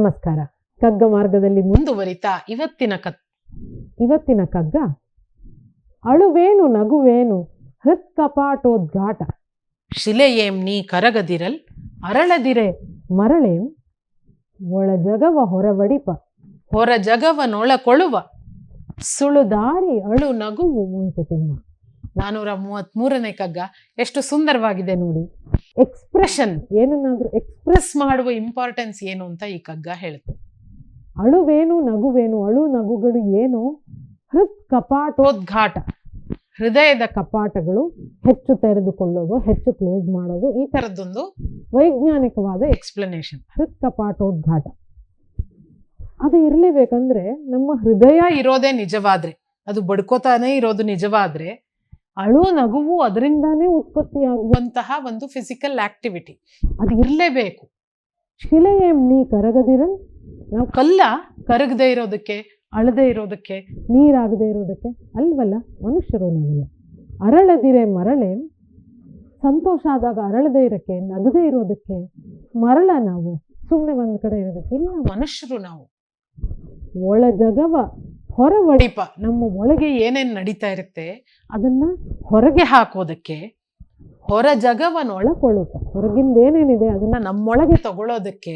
ನಮಸ್ಕಾರ. ಕಗ್ಗ ಮಾರ್ಗದಲ್ಲಿ ಮುಂದುವರಿತಾ ಇವತ್ತಿನ ಕಗ್ಗ ಅಳುವೇನು ನಗುವೇನು ಹೃತ್ಕಪಾಟೋದ್ಘಾಟ. ಶಿಲೆಯೇಂ ನೀ ಕರಗದಿರಲ್ ಅರಳದಿರೆ ಮರಳೇಂ ಒಳಜಗವ ಹೊರವಡಿಪ. ಹೊರ ಜಗವನೊಳಕೊಳುವ ಸುಳುದಾರಿ ಅಳು ನಗುವು ಮುಂಕುತಿಮ್ಮ. 433ನೇ ಕಗ್ಗ. ಎಷ್ಟು ಸುಂದರವಾಗಿದೆ ನೋಡಿ. ಎಕ್ಸ್ಪ್ರೆಷನ್, ಏನನ್ನಾದ್ರೂ ಎಕ್ಸ್ಪ್ರೆಸ್ ಮಾಡುವ ಇಂಪಾರ್ಟೆನ್ಸ್ ಏನು ಅಂತ ಈ ಕಗ್ಗ ಹೇಳುತ್ತೆ. ಅಳುವೇನು ನಗುವೇನು, ಅಳು ನಗುಗಳು ಏನು, ಹೃತ್ ಕಪಾಟೋದ್ಘಾಟ, ಹೃದಯದ ಕಪಾಟಗಳು ಹೆಚ್ಚು ತೆರೆದುಕೊಳ್ಳೋದು, ಹೆಚ್ಚು ಕ್ಲೋಸ್ ಮಾಡೋದು, ಈ ತರದ್ದೊಂದು ವೈಜ್ಞಾನಿಕವಾದ ಎಕ್ಸ್ಪ್ಲನೇಷನ್. ಹೃತ್ ಕಪಾಟೋದ್ಘಾಟ ಅದು ಇರ್ಲೇಬೇಕಂದ್ರೆ ನಮ್ಮ ಹೃದಯ ಇರೋದೇ ನಿಜವಾದ್ರೆ, ಅದು ಬಡ್ಕೋತಾನೆ ಇರೋದು ನಿಜವಾದ್ರೆ, ಅಳು ನಗುವು ಅದರಿಂದಾನೇ ಉತ್ಪತ್ತಿಯಾಗುವಂತಹ ಒಂದು ಫಿಸಿಕಲ್ ಆಕ್ಟಿವಿಟಿ ಅದು ಇರಲೇಬೇಕು. ಶಿಲೆಯೇಂ ನೀ ಕರಗದಿರಲ್, ನಾವು ಕಲ್ಲ ಕರಗದೆ ಇರೋದಕ್ಕೆ, ಅಳದೆ ಇರೋದಕ್ಕೆ, ನೀರಾಗದೆ ಇರೋದಕ್ಕೆ ಅಲ್ವಲ್ಲ ಮನುಷ್ಯರು ನಾವೆಲ್ಲ. ಅರಳದಿರೆ ಮರಳೇಂ, ಸಂತೋಷ ಆದಾಗ ಅರಳದೆ ಇರೋಕ್ಕೆ, ನಗದೆ ಇರೋದಕ್ಕೆ ಮರಳ ನಾವು, ಸುಮ್ಮನೆ ಒಂದ್ ಕಡೆ ಇರೋದಕ್ಕೆ ಇಲ್ಲ ಮನುಷ್ಯರು ನಾವು. ಒಳ ಜಗವ ಹೊರವಡಿಪ, ನಮ್ಮ ಒಳಗೆ ಏನೇನ್ ನಡೀತಾ ಇರುತ್ತೆ ಅದನ್ನ ಹೊರಗೆ ಹಾಕೋದಕ್ಕೆ, ಹೊರ ಜಗವನ್ನೊಳಕೊಳ್ಳುತ್ತ, ಹೊರಗಿಂದ ಏನೇನಿದೆ ಅದನ್ನ ನಮ್ಮೊಳಗೆ ತಗೊಳ್ಳೋದಕ್ಕೆ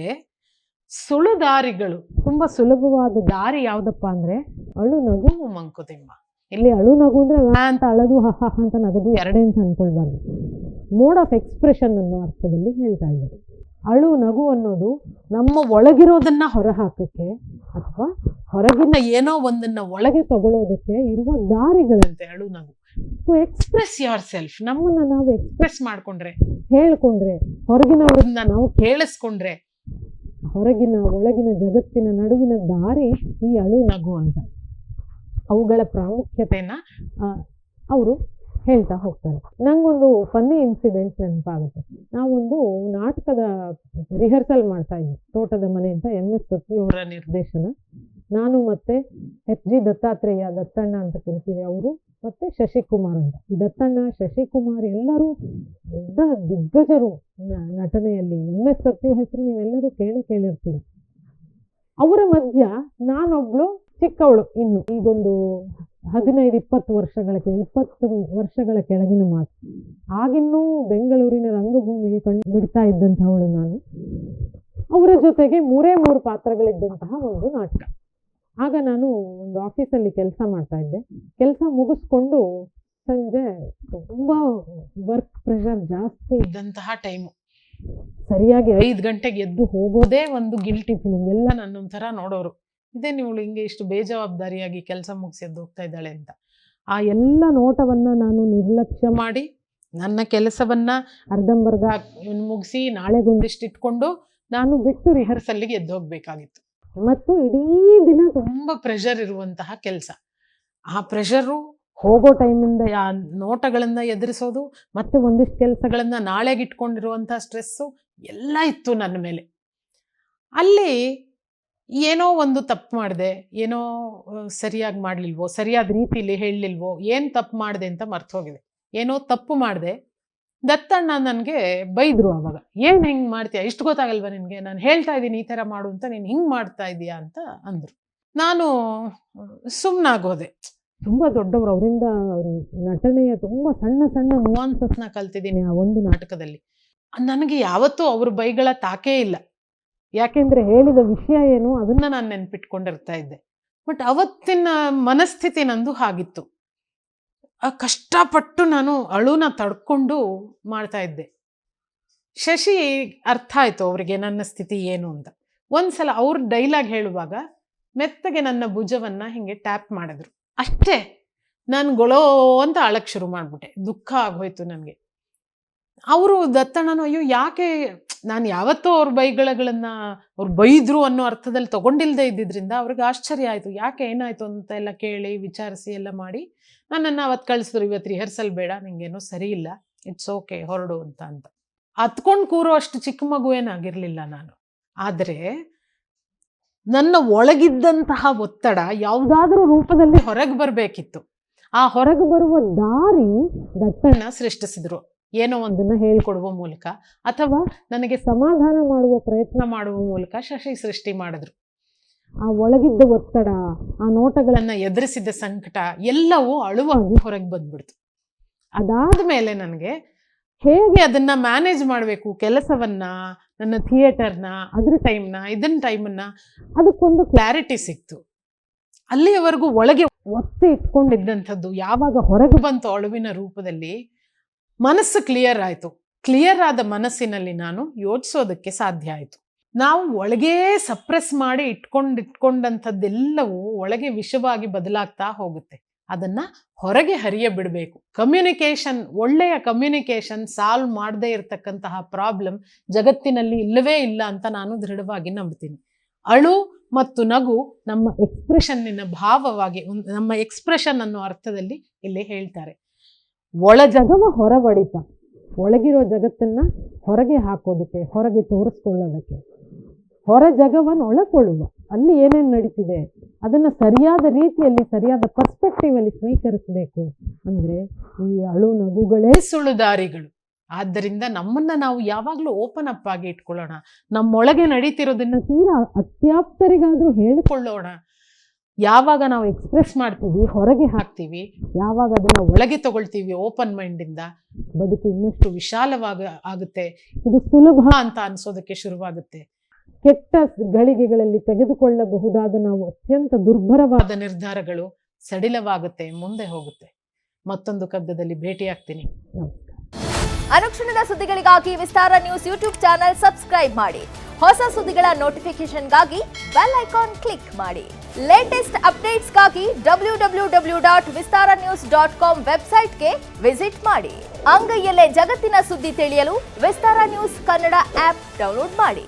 ಸುಳು ದಾರಿಗಳು. ತುಂಬಾ ಸುಲಭವಾದ ದಾರಿ ಯಾವ್ದಪ್ಪ ಅಂದ್ರೆ ಅಳು ನಗು ಮಂಕುತಿಮ್ಮ. ಇಲ್ಲಿ ಅಳು ನಗು ಅಂದ್ರೆ ಅಂತ ಅಳದು ಹಹ ಅಂತ ನಗದು ಎರಡೇ ಅಂತ ಅನ್ಕೊಳ್ಬಾರ್ದು. ಮೋಡ್ ಆಫ್ ಎಕ್ಸ್ಪ್ರೆಷನ್ ಅನ್ನೋ ಅರ್ಥದಲ್ಲಿ ಹೇಳ್ತಾ ಇದ್ದಾರೆ. ಅಳು ನಗು ಅನ್ನೋದು ನಮ್ಮ ಒಳಗಿರೋದನ್ನ ಹೊರ ಹಾಕಕ್ಕೆ ಅಥವಾ ಹೊರಗಿನ ಏನೋ ಒಂದನ್ನ ಒಳಗೆ ತಗೊಳ್ಳೋದಕ್ಕೆ ಇರುವ ದಾರಿಗಳಂತೆ ಅಳು ನಗು. ಟು ಎಕ್ಸ್ಪ್ರೆಸ್ ಯೋರ್ ಸೆಲ್ಫ್, ನಮ್ಮನ್ನ ನಾವು ಎಕ್ಸ್ಪ್ರೆಸ್ ಮಾಡ್ಕೊಂಡ್ರೆ, ಹೇಳ್ಕೊಂಡ್ರೆ, ಹೊರಗಿನವರನ್ನ ನಾವು ಕೇಳಿಸ್ಕೊಂಡ್ರೆ, ಹೊರಗಿನ ಒಳಗಿನ ಜಗತ್ತಿನ ನಡುವಿನ ದಾರಿ ಈ ಅಳು ನಗು ಅಂತ. ಅವುಗಳ ಪ್ರಾಮುಖ್ಯತೆಯನ್ನ ಅವರು ಹೇಳ್ತಾ ಹೋಗ್ತಾರೆ. ನಂಗೊಂದು ಫನ್ನಿ ಇನ್ಸಿಡೆಂಟ್ ನೆನಪಾಗುತ್ತೆ. ನಾವೊಂದು ನಾಟಕದ ರಿಹರ್ಸಲ್ ಮಾಡ್ತಾ ಇದ್ವಿ, ತೋಟದ ಮನೆ ಅಂತ, MS ಸತ್ಯವರ ನಿರ್ದೇಶನ. ನಾನು ಮತ್ತೆ HG ದತ್ತಾತ್ರೇಯ, ದತ್ತಣ್ಣ ಅಂತ ಕರಿತೀವಿ ಅವರು, ಮತ್ತೆ ಶಶಿಕುಮಾರ್ ಅಂತ. ಈ ದತ್ತಣ್ಣ, ಶಶಿಕುಮಾರ್ ಎಲ್ಲರೂ ದೊಡ್ಡ ದಿಗ್ಗಜರು ನಟನೆಯಲ್ಲಿ. MS ಸತ್ಯವ ಹೆಸರು ನೀವೆಲ್ಲರೂ ಕೇಳಿರ್ತೀರ. ಅವರ ಮಧ್ಯ ನಾನೊಬ್ಳು ಚಿಕ್ಕವಳು, ಇನ್ನು ಈಗೊಂದು 15-20 ವರ್ಷಗಳ ಕೆಳಗಿನ ಮಾತು. ಆಗಿನ್ನೂ ಬೆಂಗಳೂರಿನ ರಂಗಭೂಮಿಗೆ ಬಿಡ್ತಾ ಇದ್ದಂಥವಳು ನಾನು. ಅವರ ಜೊತೆಗೆ 3 ಪಾತ್ರಗಳಿದ್ದಂತಹ ಒಂದು ನಾಟಕ. ಆಗ ನಾನು ಒಂದು ಆಫೀಸಲ್ಲಿ ಕೆಲಸ ಮಾಡ್ತಾ ಇದ್ದೆ. ಕೆಲಸ ಮುಗಿಸ್ಕೊಂಡು ಸಂಜೆ ತುಂಬಾ ವರ್ಕ್ ಪ್ರೆಷರ್ ಜಾಸ್ತಿ ಇದ್ದಂತಹ ಟೈಮು. ಸರಿಯಾಗಿ 5 ಗಂಟೆಗೆ ಎದ್ದು ಹೋಗೋದೇ ಒಂದು ಗಿಲ್ಟಿ ಫೀಲಿಂಗ್. ಎಲ್ಲ ನನ್ನೊಂಥರ ನೋಡೋರು, ಇದೇ ನೀವು ಹಿಂಗೆ ಇಷ್ಟು ಬೇಜವಾಬ್ದಾರಿಯಾಗಿ ಕೆಲಸ ಮುಗಿಸಿ ಎದ್ದು ಹೋಗ್ತಾ ಇದ್ದಾಳೆ ಅಂತ. ಆ ಎಲ್ಲ ನೋಟವನ್ನ ನಾನು ನಿರ್ಲಕ್ಷ್ಯ ಮಾಡಿ ನನ್ನ ಕೆಲಸವನ್ನ ಅರ್ಧಂಬರ್ಧ ಮುಗಿಸಿ ನಾಳೆಗೊಂದಿಷ್ಟು ಇಟ್ಕೊಂಡು ನಾನು ಬಿಟ್ಟು ರಿಹರ್ಸಲ್ಗೆ ಎದ್ದು ಹೋಗ್ಬೇಕಾಗಿತ್ತು. ಮತ್ತು ಇಡೀ ದಿನ ತುಂಬಾ ಪ್ರೆಷರ್ ಇರುವಂತಹ ಕೆಲಸ. ಆ ಪ್ರೆಷರು ಹೋಗೋ ಟೈಮಿಂದ ನೋಟಗಳನ್ನ ಎದುರಿಸೋದು, ಮತ್ತೆ ಒಂದಿಷ್ಟು ಕೆಲಸಗಳನ್ನ ನಾಳೆಗೆ ಇಟ್ಕೊಂಡಿರುವಂತಹ ಸ್ಟ್ರೆಸ್ಸು ಎಲ್ಲ ಇತ್ತು ನನ್ನ ಮೇಲೆ. ಅಲ್ಲಿ ಏನೋ ಒಂದು ತಪ್ಪು ಮಾಡಿದೆ, ಏನೋ ಸರಿಯಾಗಿ ಮಾಡ್ಲಿಲ್ವೋ, ಸರಿಯಾದ ರೀತಿಲಿ ಹೇಳಲಿಲ್ವೋ, ಏನು ತಪ್ಪು ಮಾಡಿದೆ ಅಂತ ಮರ್ತು ಹೋಗಿದೆ. ಏನೋ ತಪ್ಪು ಮಾಡಿದೆ. ದತ್ತಣ್ಣ ನನಗೆ ಬೈದ್ರು ಅವಾಗ. ಏನು ಹಿಂಗೆ ಮಾಡ್ತೀಯ, ಇಷ್ಟು ಗೊತ್ತಾಗಲ್ವ ನಿನಗೆ, ನಾನು ಹೇಳ್ತಾ ಇದ್ದೀನಿ ಈ ಥರ ಮಾಡು ಅಂತ, ನೀನು ಹಿಂಗೆ ಮಾಡ್ತಾ ಇದೀಯಾ ಅಂತ ಅಂದರು. ನಾನು ಸುಮ್ಮನಾಗೋದೆ. ತುಂಬ ದೊಡ್ಡವರು, ಅವರಿಂದ ನಟನೆಯ ತುಂಬ ಸಣ್ಣ ನುವಾನ್ಸಸ್ನ ಕಲ್ತಿದ್ದೀನಿ ಆ ಒಂದು ನಾಟಕದಲ್ಲಿ. ನನಗೆ ಯಾವತ್ತೂ ಅವ್ರ ಬೈಗಳ ತಾಕೇ ಇಲ್ಲ. ಯಾಕೆಂದ್ರೆ ಹೇಳಿದ ವಿಷಯ ಏನು ಅದನ್ನ ನಾನು ನೆನ್ಪಿಟ್ಕೊಂಡಿರ್ತಾ ಇದ್ದೆ. ಬಟ್ ಅವತ್ತಿನ ಮನಸ್ಥಿತಿ ನಂದು ಹಾಗಿತ್ತು. ಕಷ್ಟಪಟ್ಟು ನಾನು ಅಳುನ ತಡ್ಕೊಂಡು ಮಾಡ್ತಾ ಇದ್ದೆ. ಶಶಿ ಅರ್ಥ ಆಯ್ತು ಅವರಿಗೆ ನನ್ನ ಸ್ಥಿತಿ ಏನು ಅಂತ. ಒಂದ್ಸಲ ಅವ್ರ ಡೈಲಾಗ್ ಹೇಳುವಾಗ ಮೆತ್ತಗೆ ನನ್ನ ಭುಜವನ್ನ ಹಿಂಗೆ ಟ್ಯಾಪ್ ಮಾಡಿದ್ರು ಅಷ್ಟೇ. ನಾನು ಗೊಳೋ ಅಂತ ಅಳಕ್ ಶುರು ಮಾಡ್ಬಿಟ್ಟೆ. ದುಃಖ ಆಗೋಯ್ತು ನನಗೆ. ಅವರು ದತ್ತಣ್ಣನು ಅಯ್ಯೋ ಯಾಕೆ, ನಾನು ಯಾವತ್ತೂ ಅವ್ರ ಬೈಗಳನ್ನ ಅವ್ರು ಬೈದ್ರು ಅನ್ನೋ ಅರ್ಥದಲ್ಲಿ ತಗೊಂಡಿಲ್ದೇ ಇದ್ದಿದ್ರಿಂದ ಅವ್ರಿಗೆ ಆಶ್ಚರ್ಯ ಆಯ್ತು. ಯಾಕೆ, ಏನಾಯ್ತು ಅಂತ ಎಲ್ಲ ಕೇಳಿ ವಿಚಾರಿಸಿ ಎಲ್ಲ ಮಾಡಿ ನನ್ನನ್ನು ಅವತ್ತು ಕಳಿಸಿದ್ರು. ಇವತ್ತು ರಿಹರ್ಸಲ್ ಬೇಡ, ನಿಂಗೇನೋ ಸರಿ ಇಲ್ಲ, ಇಟ್ಸ್ ಓಕೆ, ಹೊರಡು ಅಂತ. ಹತ್ಕೊಂಡು ಕೂರೋ ಅಷ್ಟು ಚಿಕ್ಕ ಮಗು ಏನಾಗಿರ್ಲಿಲ್ಲ ನಾನು. ಆದರೆ ನನ್ನ ಒಳಗಿದ್ದಂತಹ ಒತ್ತಡ ಯಾವುದಾದ್ರೂ ರೂಪದಲ್ಲಿ ಹೊರಗೆ ಬರಬೇಕಿತ್ತು. ಆ ಹೊರಗೆ ಬರುವ ದಾರಿ ದತ್ತಣ್ಣ ಸೃಷ್ಟಿಸಿದ್ರು. ಏನೋ ಒಂದನ್ನು ಹೇಳ್ಕೊಡುವ ಮೂಲಕ ಅಥವಾ ನನಗೆ ಸಮಾಧಾನ ಮಾಡುವ ಪ್ರಯತ್ನ ಮಾಡುವ ಮೂಲಕ ಶಶಿ ಸೃಷ್ಟಿ ಮಾಡಿದ್ರು. ಆ ಒಳಗಿದ್ದ ಒತ್ತಡ, ಆ ನೋಟಗಳನ್ನು ಎದುರಿಸಿದ ಸಂಕಟ ಎಲ್ಲವೂ ಅಳುವಾಗಿ ಹೊರಗೆ ಬಂದ್ಬಿಡ್ತು. ಅದಾದ ಮೇಲೆ ನನಗೆ ಹೇಗೆ ಅದನ್ನ ಮ್ಯಾನೇಜ್ ಮಾಡಬೇಕು, ಕೆಲಸವನ್ನ, ನನ್ನ ಥಿಯೇಟರ್ನ, ಅದ್ರ ಟೈಮ್ನ, ಟೈಮನ್ನ, ಅದಕ್ಕೊಂದು ಕ್ಲಾರಿಟಿ ಸಿಕ್ತು. ಅಲ್ಲಿಯವರೆಗೂ ಒಳಗೆ ಒತ್ತಿ ಇಟ್ಕೊಂಡಿದ್ದಂಥದ್ದು ಯಾವಾಗ ಹೊರಗೆ ಬಂತು ಅಳುವಿನ ರೂಪದಲ್ಲಿ, ಮನಸ್ಸು ಕ್ಲಿಯರ್ ಆಯಿತು. ಕ್ಲಿಯರ್ ಆದ ಮನಸ್ಸಿನಲ್ಲಿ ನಾನು ಯೋಚಿಸೋದಕ್ಕೆ ಸಾಧ್ಯ ಆಯಿತು. ನಾವು ಒಳಗೇ ಸಪ್ರೆಸ್ ಮಾಡಿ ಇಟ್ಕೊಂಡಂಥದ್ದೆಲ್ಲವೂ ಒಳಗೆ ವಿಷವಾಗಿ ಬದಲಾಗ್ತಾ ಹೋಗುತ್ತೆ. ಅದನ್ನ ಹೊರಗೆ ಹರಿಯ ಬಿಡಬೇಕು. ಕಮ್ಯುನಿಕೇಶನ್, ಒಳ್ಳೆಯ ಕಮ್ಯುನಿಕೇಶನ್ ಸಾಲ್ವ್ ಮಾಡದೇ ಇರತಕ್ಕಂತಹ ಪ್ರಾಬ್ಲಮ್ ಜಗತ್ತಿನಲ್ಲಿ ಇಲ್ಲವೇ ಇಲ್ಲ ಅಂತ ನಾನು ದೃಢವಾಗಿ ನಂಬ್ತೀನಿ. ಅಳು ಮತ್ತು ನಗು ನಮ್ಮ ಎಕ್ಸ್ಪ್ರೆಷನ್ನಿನ ಭಾವವಾಗಿ, ನಮ್ಮ ಎಕ್ಸ್ಪ್ರೆಷನ್ ಅನ್ನೋ ಅರ್ಥದಲ್ಲಿ ಇಲ್ಲಿ ಹೇಳ್ತಾರೆ. ಒಳ ಜಗವ ಹೊರಬಡಿತ, ಒಳಗಿರೋ ಜಗತ್ತನ್ನ ಹೊರಗೆ ಹಾಕೋದಕ್ಕೆ, ಹೊರಗೆ ತೋರಿಸ್ಕೊಳ್ಳೋದಕ್ಕೆ, ಹೊರ ಜಗವನ್ನು ಒಳಕೊಳ್ಳುವ, ಅಲ್ಲಿ ಏನೇನು ನಡೀತಿದೆ ಅದನ್ನು ಸರಿಯಾದ ರೀತಿಯಲ್ಲಿ, ಸರಿಯಾದ ಪರ್ಸ್ಪೆಕ್ಟಿವ್ ಅಲ್ಲಿ ಸ್ವೀಕರಿಸಬೇಕು. ಅಂದ್ರೆ ಈ ಅಳು ನಗುಗಳೇ ಸುಳುದಾರಿಗಳು. ಆದ್ದರಿಂದ ನಮ್ಮನ್ನ ನಾವು ಯಾವಾಗಲೂ ಓಪನ್ ಅಪ್ ಆಗಿ ಇಟ್ಕೊಳ್ಳೋಣ. ನಮ್ಮೊಳಗೆ ನಡೀತಿರೋದನ್ನ ತೀರಾ ಅತ್ಯಾಪ್ತರಿಗಾದ್ರೂ ಹೇಳಿಕೊಳ್ಳೋಣ. ಯಾವಾಗ ನಾವು ಎಕ್ಸ್ಪ್ರೆಸ್ ಮಾಡ್ತೀವಿ, ಹೊರಗೆ ಹಾಕ್ತೀವಿ, ಯಾವಾಗ ಅದನ್ನ ಒಳಗೆ ತಗೊಳ್ತೀವಿ ಓಪನ್ ಮೈಂಡಿಂದ, ಬದುಕು ಇನ್ನಷ್ಟು ವಿಶಾಲವಾಗಿ ಆಗುತ್ತೆ. ಇದು ಸುಲಭ ಅಂತ ಅನ್ಸೋದಕ್ಕೆ ಶುರುವಾಗುತ್ತೆ. ಕೆಟ್ಟ ಗಳಿಗೆಗಳಲ್ಲಿ ತೆಗೆದುಕೊಳ್ಳಬಹುದಾದ ನಾವು ಅತ್ಯಂತ ದುರ್ಭರವಾದ ನಿರ್ಧಾರಗಳು ಸಡಿಲವಾಗುತ್ತೆ, ಮುಂದೆ ಹೋಗುತ್ತೆ. ಮತ್ತೊಂದು ಕಗ್ಗದಲ್ಲಿ ಭೇಟಿಯಾಗ್ತೀನಿ. ನಮಸ್ಕಾರ. ಅನುಕ್ಷಣದ ಸುದ್ದಿಗಳಿಗಾಗಿ ವಿಸ್ತಾರ ನ್ಯೂಸ್ ಯೂಟ್ಯೂಬ್ ಚಾನೆಲ್ ಸಬ್ಸ್ಕ್ರೈಬ್ ಮಾಡಿ. ಹೊಸ ಸುದ್ದಿಗಳ ನೋಟಿಫಿಕೇಶನ್ಗಾಗಿ ಬೆಲ್ ಐಕಾನ್ ಕ್ಲಿಕ್ ಮಾಡಿ. ಲೇಟೆಸ್ಟ್ ಅಪ್ಡೇಟ್ಸ್ಗಾಗಿ www.vistaranews.com ವೆಬ್ಸೈಟ್ಗೆ ವಿಸಿಟ್ ಮಾಡಿ. ಅಂಗೈಯಲ್ಲೇ ಜಗತ್ತಿನ ಸುದ್ದಿ ತಿಳಿಯಲು ವಿಸ್ತಾರ ನ್ಯೂಸ್ ಕನ್ನಡ ಆಪ್ ಡೌನ್ಲೋಡ್ ಮಾಡಿ.